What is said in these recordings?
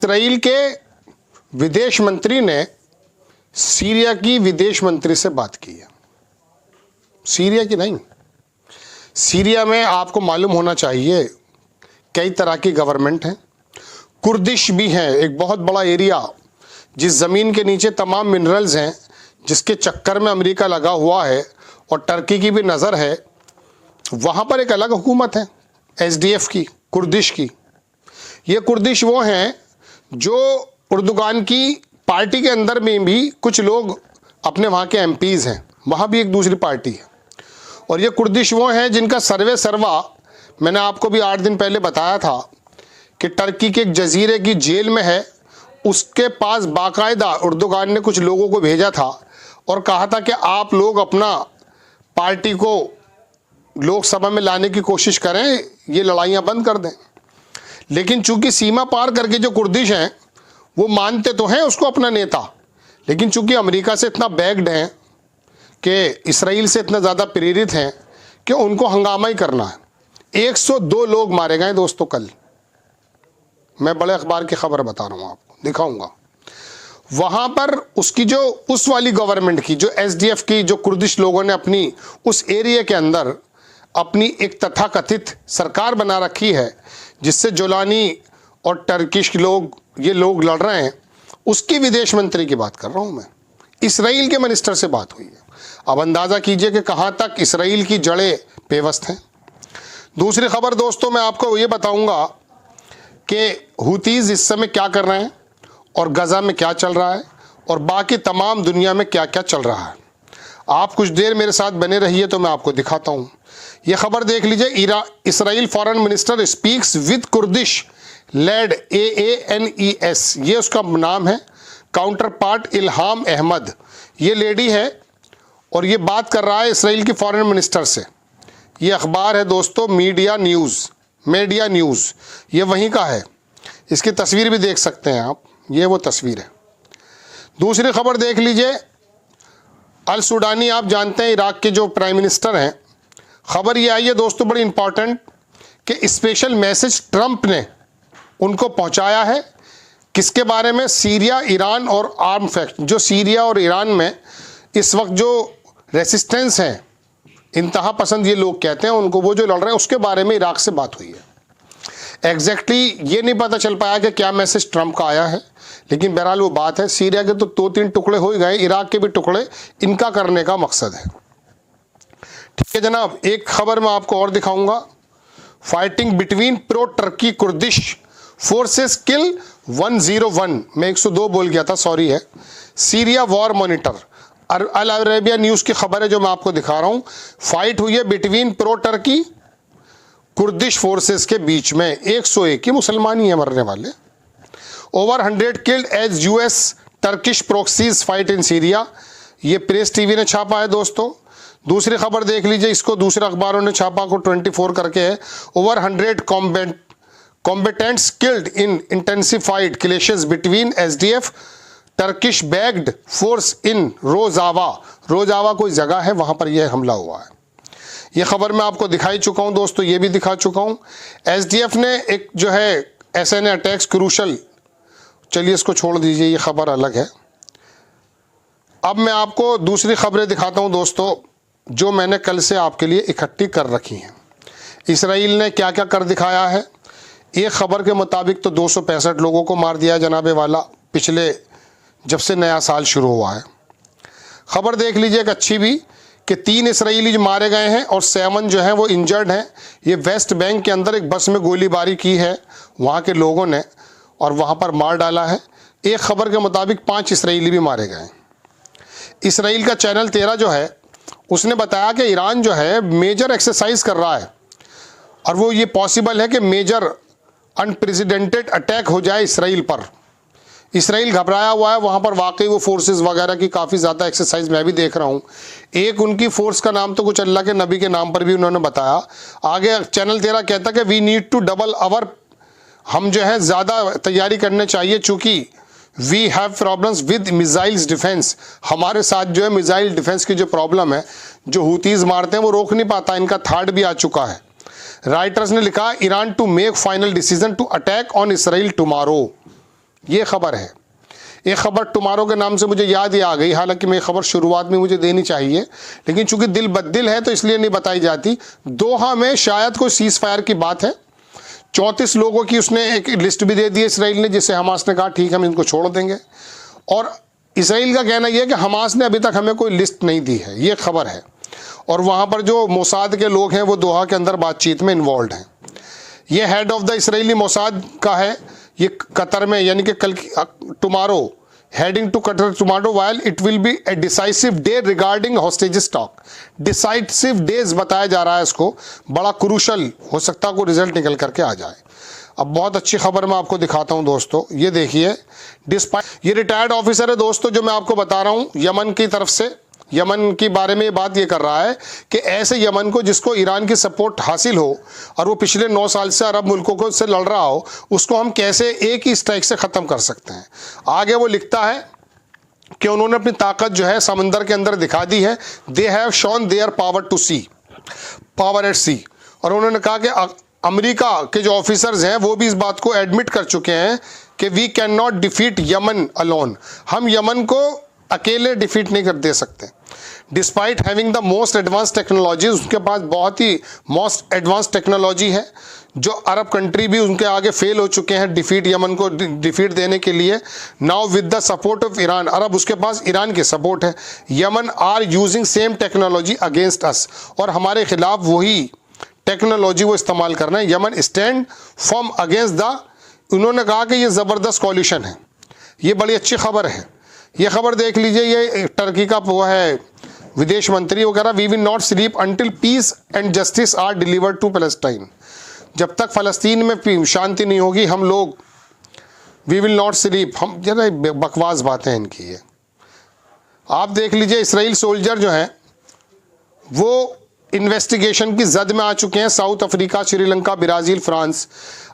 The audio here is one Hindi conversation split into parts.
इसराइल के विदेश मंत्री ने सीरिया की विदेश मंत्री से बात की है। सीरिया की नहीं, सीरिया में आपको मालूम होना चाहिए कई तरह की गवर्नमेंट है। कुर्दिश भी है, एक बहुत बड़ा एरिया जिस ज़मीन के नीचे तमाम मिनरल्स हैं, जिसके चक्कर में अमेरिका लगा हुआ है और टर्की की भी नज़र है। वहाँ पर एक अलग हुकूमत है SDF की, कुर्दिश की। ये कुर्दिश वो हैं जो उर्दुगान की पार्टी के अंदर में भी कुछ लोग अपने वहाँ के MPs हैं, वहाँ भी एक दूसरी पार्टी है। और ये कुर्दिश वो हैं जिनका सर्वे सर्वा मैंने आपको भी 8 दिन पहले बताया था कि टर्की के एक जजीरे की जेल में है। उसके पास बाकायदा उर्दुगान ने कुछ लोगों को भेजा था और कहा था कि आप लोग अपना पार्टी को लोकसभा में लाने की कोशिश करें, ये लड़ाइयाँ बंद कर दें। लेकिन चूंकि सीमा पार करके जो कुर्दिश हैं वो मानते तो हैं उसको अपना नेता, लेकिन चूंकि अमेरिका से इतना बैग्ड हैं कि इसराइल से इतना ज़्यादा प्रेरित हैं कि उनको हंगामा ही करना है। 102 लोग मारे गए दोस्तों कल। मैं बड़े अखबार की खबर बता रहा हूँ, आपको दिखाऊंगा। वहाँ पर उसकी जो उस वाली गवर्नमेंट की जो SDF की जो कुर्दिश लोगों ने अपनी उस एरिया के अंदर अपनी एक तथाकथित सरकार बना रखी है, जिससे जोलानी और टर्किश लोग ये लोग लड़ रहे हैं, उसकी विदेश मंत्री की बात कर रहा हूँ मैं। इसराइल के मिनिस्टर से बात हुई है। अब अंदाज़ा कीजिए कि कहाँ तक इसराइल की जड़ें पेवस्त हैं। दूसरी खबर दोस्तों मैं आपको ये बताऊँगा कि हुतीज़ इस समय क्या कर रहे हैं और गज़ा में क्या चल रहा है और बाकी तमाम दुनिया में क्या क्या चल रहा है। आप कुछ देर मेरे साथ बने रहिए तो मैं आपको दिखाता हूँ। ये खबर देख लीजिए। Israel foreign minister speaks with Kurdish led AANES, ये उसका नाम है। काउंटर पार्ट इल्हाम अहमद, ये लेडी है और ये बात कर रहा है इसराइल की फॉरेन मिनिस्टर से। ये अखबार है दोस्तों मीडिया न्यूज़, ये वहीं का है। इसकी तस्वीर भी देख सकते हैं आप, ये वो तस्वीर है। दूसरी खबर देख लीजिए। अल सुडानी, आप जानते हैं इराक के जो प्राइम मिनिस्टर हैं। खबर ये आई है दोस्तों बड़ी इंपॉर्टेंट कि स्पेशल मैसेज ट्रंप ने उनको पहुंचाया है। किसके बारे में? सीरिया, ईरान और आर्म फैक्ट, जो सीरिया और ईरान में इस वक्त जो रेसिस्टेंस है, इंतहा पसंद ये लोग कहते हैं उनको, वो जो लड़ रहे हैं उसके बारे में इराक से बात हुई है। एग्जैक्टली ये नहीं पता चल पाया कि क्या मैसेज ट्रंप का आया है, लेकिन बहरहाल वो बात है। सीरिया के तो 2-3 टुकड़े हो ही गए, इराक के भी टुकड़े इनका करने का मकसद है। ठीक है जनाब, एक खबर मैं आपको और दिखाऊंगा। Fighting between pro Turkey Kurdish forces kill 101, मैं 102 बोल गया था, सॉरी है। Syria war monitor, Al Arabiya news की खबर है जो मैं आपको दिखा रहा हूँ। फाइट हुई है between pro Turkey Kurdish forces के बीच में। 101 ही मुसलमान ही है मरने वाले। Over 100 killed as US Turkish proxies fight in Syria, ये प्रेस TV ने छापा है दोस्तों। दूसरी खबर देख लीजिए, इसको दूसरे अखबारों ने छापा को 24 करके है। Over 100 combatants killed in intensified clashes between SDF Turkish backed force in Rojava कोई जगह है, वहाँ पर यह हमला हुआ है। ये खबर मैं आपको दिखाई चुका हूँ दोस्तों, ये भी दिखा चुका हूँ। SDF ने एक जो है SNA अटैक्स क्रूशल, चलिए इसको छोड़ दीजिए, ये खबर अलग है। अब मैं आपको दूसरी खबरें दिखाता हूँ दोस्तों, जो मैंने कल से आपके लिए इकट्ठी कर रखी हैं। इसराइल ने क्या क्या कर दिखाया है। एक खबर के मुताबिक तो 265 लोगों को मार दिया जनाबे वाला, पिछले जब से नया साल शुरू हुआ है। खबर देख लीजिए एक अच्छी भी कि 3 इसराइली मारे गए हैं और 7 जो हैं वो इंजर्ड हैं। ये वेस्ट बैंक के अंदर एक बस में गोलीबारी की है वहाँ के लोगों ने और वहाँ पर मार डाला है। एक खबर के मुताबिक 5 इसराइली भी मारे गए। इसराइल का चैनल 13 जो है उसने बताया कि ईरान जो है मेजर एक्सरसाइज कर रहा है और वो ये पॉसिबल है कि मेजर अनप्रेसिडेंटेड अटैक हो जाए इसराइल पर। इसराइल घबराया हुआ है, वहाँ पर वाकई वो फोर्सेस वगैरह की काफ़ी ज़्यादा एक्सरसाइज मैं भी देख रहा हूँ। एक उनकी फ़ोर्स का नाम तो कुछ अल्लाह के नबी के नाम पर भी उन्होंने बताया। आगे चैनल 13 कहता है कि we need to double our, हम जो है ज़्यादा तैयारी करने चाहिए चूँकि we have problems with missiles defence, हमारे साथ जो है मिसाइल डिफेंस की जो प्रॉब्लम है, जो हुतीज़ मारते हैं वो रोक नहीं पाता, इनका थर्ड भी आ चुका है। राइटर्स ने लिखा Iran to make final decision to attack on Israel tomorrow, ये खबर है। एक खबर टुमारो के नाम से मुझे याद ही आ गई, हालांकि मैं खबर शुरुआत में मुझे देनी चाहिए, लेकिन चूंकि दिल बद्दिल है तो इसलिए नहीं बताई जाती। दोहा में शायद कोई सीज फायर की बात है, 34 लोगों की उसने एक लिस्ट भी दे दी इसराइल ने, जिससे हमास ने कहा ठीक है हम इनको छोड़ देंगे। और इसराइल का कहना यह है कि हमास ने अभी तक हमें कोई लिस्ट नहीं दी है, ये खबर है। और वहाँ पर जो मोसाद के लोग हैं वो दोहा के अंदर बातचीत में इन्वॉल्व हैं। ये head of the Israeli Mossad का है, ये कतर में, यानी कि कल tomorrow heading to Qatar tomorrow while it will be a decisive day regarding hostages talk. Decisive days बताया जा रहा है इसको, बड़ा क्रूशल हो सकता है कोई रिजल्ट निकल करके आ जाए। अब बहुत अच्छी खबर मैं आपको दिखाता हूं दोस्तों, ये देखिए। डिस्पाइट, ये रिटायर्ड ऑफिसर है दोस्तों जो मैं आपको बता रहा हूं, यमन की तरफ से, यमन के बारे में बात ये कर रहा है कि ऐसे यमन को जिसको ईरान की सपोर्ट हासिल हो और वो पिछले 9 साल से अरब मुल्कों को से लड़ रहा हो, उसको हम कैसे एक ही स्ट्राइक से ख़त्म कर सकते हैं। आगे वो लिखता है कि उन्होंने अपनी ताकत जो है समंदर के अंदर दिखा दी है। They have shown their power to sea, power at sea. और उन्होंने कहा कि अमेरिका के जो ऑफिसर्स हैं वो भी इस बात को एडमिट कर चुके हैं कि we can not defeat Yemen alone, हम यमन को अकेले डिफीट नहीं कर दे सकते। Despite having the most advance technology, उसके पास बहुत ही मोस्ट एडवांस टेक्नोलॉजी है, जो अरब कंट्री भी उनके आगे फेल हो चुके हैं डिफीट, यमन को डिफीट देने के लिए। Now with the support of Iran, Arab उसके पास ईरान की सपोर्ट है। Yemen are using same technology against us, और हमारे खिलाफ वही टेक्नोलॉजी वो इस्तेमाल कर रहे हैं। Yemen stand firm against the, उन्होंने कहा कि ये ज़बरदस्त कॉलिशन है। ये बड़ी अच्छी खबर है। ये खबर देख लीजिए, ये टर्की का वो है विदेश मंत्री, वो कह रहा we will not sleep until peace and justice are delivered to Palestine. जब तक फ़लस्तीन में शांति नहीं होगी हम लोग वी विल नॉट स्लीप, हम जरा बकवास बातें इनकी है। आप देख लीजिए इसराइल सोल्जर जो हैं वो इन्वेस्टिगेशन की जद में आ चुके हैं। South Africa, Sri Lanka, Brazil, France.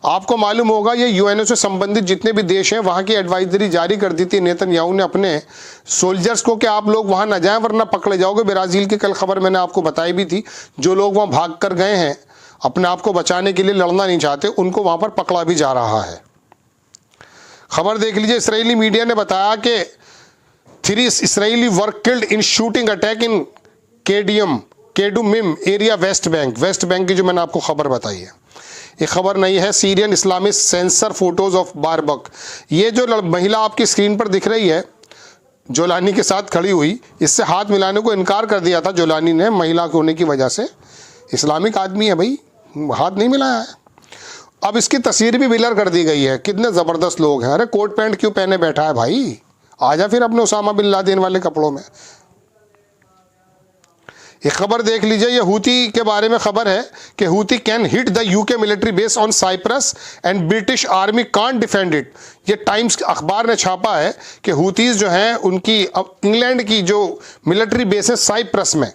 आपको मालूम होगा ये यूएनओ से संबंधित जितने भी देश हैं वहाँ की एडवाइजरी जारी कर दी थी नेतन्याहू ने अपने सोल्जर्स को कि आप लोग वहाँ न जाएं वरना पकड़े जाओगे। ब्राज़ील की कल खबर मैंने आपको बताई भी थी, जो लोग वहाँ भाग कर गए हैं अपने आप को बचाने के लिए, लड़ना नहीं चाहते, उनको वहाँ पर पकड़ा भी जा रहा है। खबर देख लीजिए, इसराइली मीडिया ने बताया कि 3 Israeli were killed in shooting attack in Kedumim area West Bank की जो मैंने आपको खबर बताई है। ये खबर नहीं है, Syrian Islamist censor photos of बारबक। ये जो महिला आपकी स्क्रीन पर दिख रही है जोलानी के साथ खड़ी हुई, इससे हाथ मिलाने को इनकार कर दिया था जोलानी ने महिला होने की वजह से। इस्लामिक आदमी है भाई, हाथ नहीं मिलाया है। अब इसकी तस्वीर भी ब्लर कर दी गई है। कितने ज़बरदस्त लोग हैं। अरे कोट पैंट क्यों पहने बैठा है भाई, आजा फिर अपने उसामा बिन लादेन वाले कपड़ों में। ये खबर देख लीजिए, ये हूती के बारे में खबर है कि Houthi can hit the UK military base on Cyprus and British army can't defend it. ये टाइम्स अखबार ने छापा है कि हूतीज जो हैं उनकी इंग्लैंड की जो मिलिट्री बेस है साइप्रस में,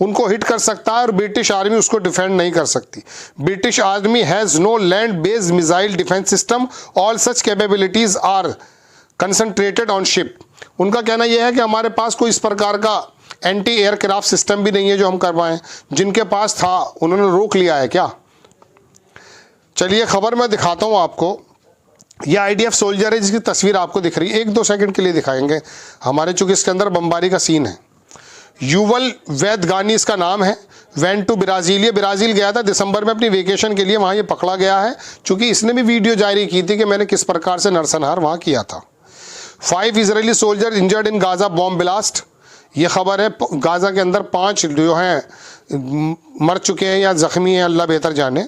उनको हिट कर सकता है और ब्रिटिश आर्मी उसको डिफेंड नहीं कर सकती। British army has no land based missile defence system, all such capabilities are concentrated on ship. उनका कहना यह है कि हमारे पास कोई इस प्रकार का एंटी एयरक्राफ्ट सिस्टम भी नहीं है जो हम करवाएं, जिनके पास था उन्होंने रोक लिया है क्या। चलिए खबर मैं दिखाता हूं आपको। ये आईडीएफ सोल्जर है जिसकी तस्वीर आपको दिख रही है, 1-2 सेकंड के लिए दिखाएंगे हमारे, चूंकि इसके अंदर बमबारी का सीन है। युवल वैदगानी इसका नाम है। वेंट टू ब्राज़ील, ये ब्राज़ील गया था दिसंबर में अपनी वेकेशन के लिए, वहाँ ये पकड़ा गया है। चूंकि इसने भी वीडियो जारी की थी कि मैंने किस प्रकार से नरसंहार वहाँ किया था। 5 Israeli soldier injured in Gaza bomb blast. ये खबर है, गाज़ा के अंदर 5 जो हैं मर चुके हैं या ज़ख्मी हैं, अल्लाह बेहतर जाने।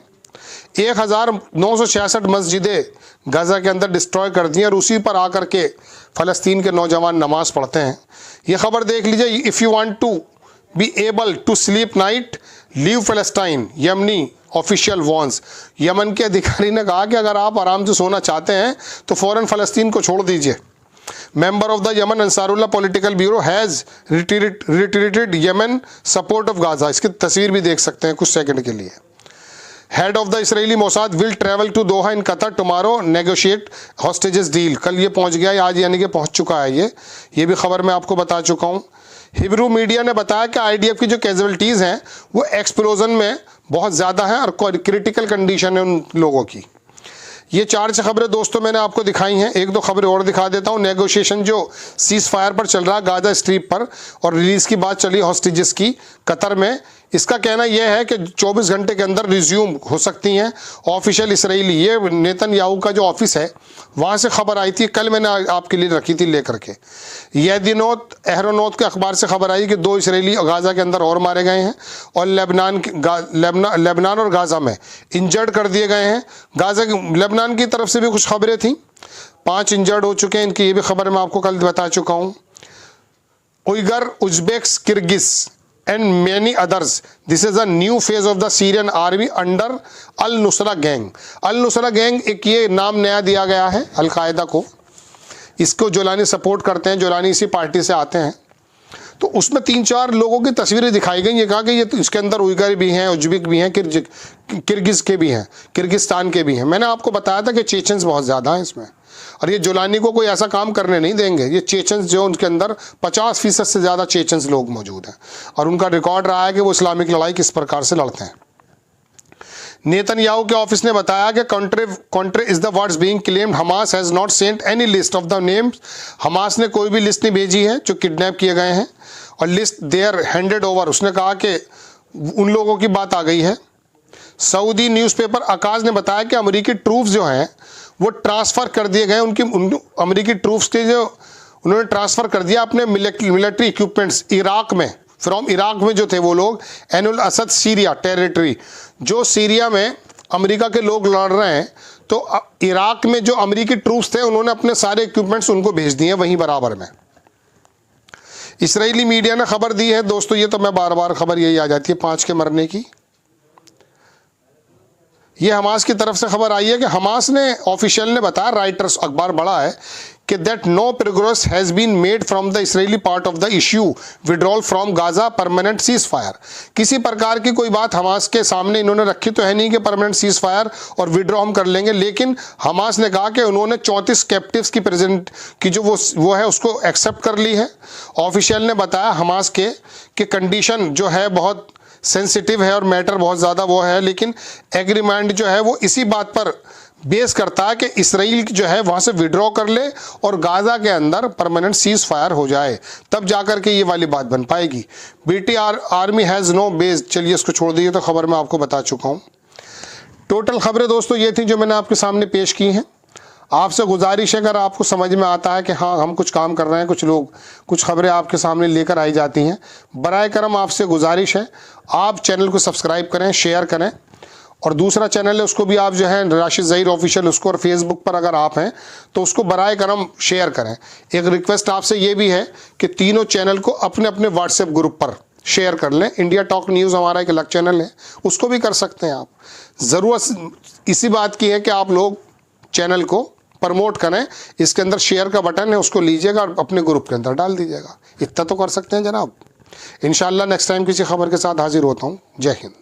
1966 मस्जिदें गाज़ा के अंदर डिस्ट्रॉय कर दी और उसी पर आकर के फ़लस्तीन के नौजवान नमाज़ पढ़ते हैं। ये खबर देख लीजिए, if you want to be able to sleep night leave फ़लस्तीन, यमनी ऑफिशियल वॉन्स। यमन के अधिकारी ने कहा कि अगर आप आराम से सोना चाहते हैं तो फ़ौरन फ़लस्तीन को छोड़ दीजिए। Member of the Yemen Ansarullah Political Bureau has retreated Yemen support of Gaza। इसकी तस्वीर भी देख सकते हैं कुछ सेकंड के लिए। Head of the Israeli Mossad will travel to Doha in Qatar tomorrow negotiate hostages deal। कल ये पहुंच गया, आज यानी कि पहुंच चुका है। ये भी खबर मैं आपको बता चुका हूँ। हिब्रू मीडिया ने बताया कि आईडीएफ की जो कैजुअल्टीज़ हैं वो एक्सप्लोजन में बहुत ज़्यादा हैं और क्रिटिकल कंडीशन है उन लोगों की। ये 4 खबरें दोस्तों मैंने आपको दिखाई हैं। एक दो खबरें और दिखा देता हूँ। नेगोशिएशन जो सीज फायर पर चल रहा है गाजा स्ट्रिप पर, और रिलीज की बात चली हॉस्टेजेस की कतर में, इसका कहना यह है कि 24 घंटे के अंदर रिज्यूम हो सकती हैं। ऑफिशियल इसराइली, ये नेतन्याहू का जो ऑफिस है वहाँ से खबर आई थी, कल मैंने आपके लिए रखी थी लेकर के। यदीनोत एहरोनोत के अखबार से खबर आई कि 2 इसराइली गाजा के अंदर और मारे गए हैं, और लेबनान और गाजा में इंजर्ड कर दिए गए हैं। गाजा लेबनान की तरफ से भी कुछ खबरें थी, 5 इंजर्ड हो चुके हैं इनकी, ये भी खबर मैं आपको कल बता चुका हूँ। Uyghur, Uzbeks, Kyrgyz and many others. This is a new phase of the Syrian army under Al-Nusra gang. Al-Nusra gang एक ये नाम नया दिया गया है अल-कायदा को। इसको जोलानी सपोर्ट करते हैं, जोलानी इसी पार्टी से आते हैं। तो उसमें 3-4 लोगों की तस्वीरें दिखाई गई। ये कहा कि ये इसके अंदर उइगर भी हैं, उज्बेक भी हैं, किर्गिज के भी हैं, किर्गिस्तान के भी हैं। मैंने आपको बताया था कि चेचन्स बहुत ज़्यादा हैं इसमें, और ये जोलानी को कोई ऐसा काम करने नहीं देंगे। ये चेचन्स जो उनके अंदर 50% से ज़्यादा चेचन्स लोग मौजूद हैं, और उनका रिकॉर्ड रहा है कि वो इस्लामिक लड़ाई किस प्रकार से लड़ते हैं। नेतन्याहू के ऑफिस ने बताया कि country is the words being claimed, Hamas has not sent any list of the names. Hamas ने कोई भी लिस्ट नहीं भेजी है जो किडनैप किए गए हैं, और लिस्ट देयर हैंडेड ओवर। उसने कहा कि उन लोगों की बात आ गई है। सऊदी न्यूज़पेपर अकाज ने बताया कि अमेरिकी ट्रूप्स जो हैं वो ट्रांसफ़र कर दिए गए। अमेरिकी ट्रूप्स के जो उन्होंने ट्रांसफ़र कर दिया अपने मिलिट्री इक्विपमेंट्स इराक में, फ्रॉम इराक में जो थे वो लोग, एनुल असद सीरिया टेरिटरी, जो सीरिया में अमेरिका के लोग लड़ रहे हैं, तो इराक में जो अमेरिकी ट्रूप्स थे उन्होंने अपने सारे इक्विपमेंट्स उनको भेज दिए वहीं बराबर में। इसराइली मीडिया ने खबर दी है दोस्तों, ये तो मैं बार बार खबर यही आ जाती है 5 के मरने की। ये हमास की तरफ से खबर आई है कि हमास ने ऑफिशियल ने बताया, राइटर्स अखबार बड़ा है, कि that no progress has been made from the Israeli part of the issue withdrawal from Gaza permanent cease fire. किसी प्रकार की कोई बात हमास के सामने इन्होंने रखी तो है नहीं कि परमानेंट सीज फायर और विड्रॉ हम कर लेंगे, लेकिन हमास ने कहा कि उन्होंने 34 कैप्टिव्स की प्रेजेंट की जो वो है उसको एक्सेप्ट कर ली है। ऑफिशियल ने बताया हमास के कि कंडीशन जो है बहुत सेंसिटिव है और मैटर बहुत ज़्यादा वो है, लेकिन एग्रीमेंट जो है वो इसी बात पर बेस करता है कि इसराइल जो है वहाँ से विड्रॉ कर ले और गाज़ा के अंदर परमानेंट सीज फायर हो जाए, तब जाकर के ये वाली बात बन पाएगी। BT army has no base. चलिए इसको छोड़ दीजिए, तो खबर मैं आपको बता चुका हूँ। टोटल खबरें दोस्तों ये थी जो मैंने आपके सामने पेश की हैं। आपसे गुजारिश है, अगर आपको समझ में आता है कि हाँ हम कुछ काम कर रहे हैं, कुछ लोग कुछ खबरें आपके सामने लेकर आई जाती हैं, बराए करम आपसे गुजारिश है आप चैनल को सब्सक्राइब करें, शेयर करें, और दूसरा चैनल है उसको भी आप जो है राशिद ज़हीर ऑफिशियल, उसको, और फेसबुक पर अगर आप हैं तो उसको बराए करम शेयर करें। एक रिक्वेस्ट आपसे ये भी है कि तीनों चैनल को अपने अपने व्हाट्सएप ग्रुप पर शेयर कर लें। इंडिया टॉक न्यूज़ हमारा एक अलग चैनल है, उसको भी कर सकते हैं आप। ज़रूरत इसी बात की है कि आप लोग चैनल को प्रमोट करें। इसके अंदर शेयर का बटन है, उसको लीजिएगा और अपने ग्रुप के अंदर डाल दीजिएगा। इतना तो कर सकते हैं जनाब। इंशाल्लाह नेक्स्ट टाइम किसी खबर के साथ हाजिर होता हूँ। जय हिंद।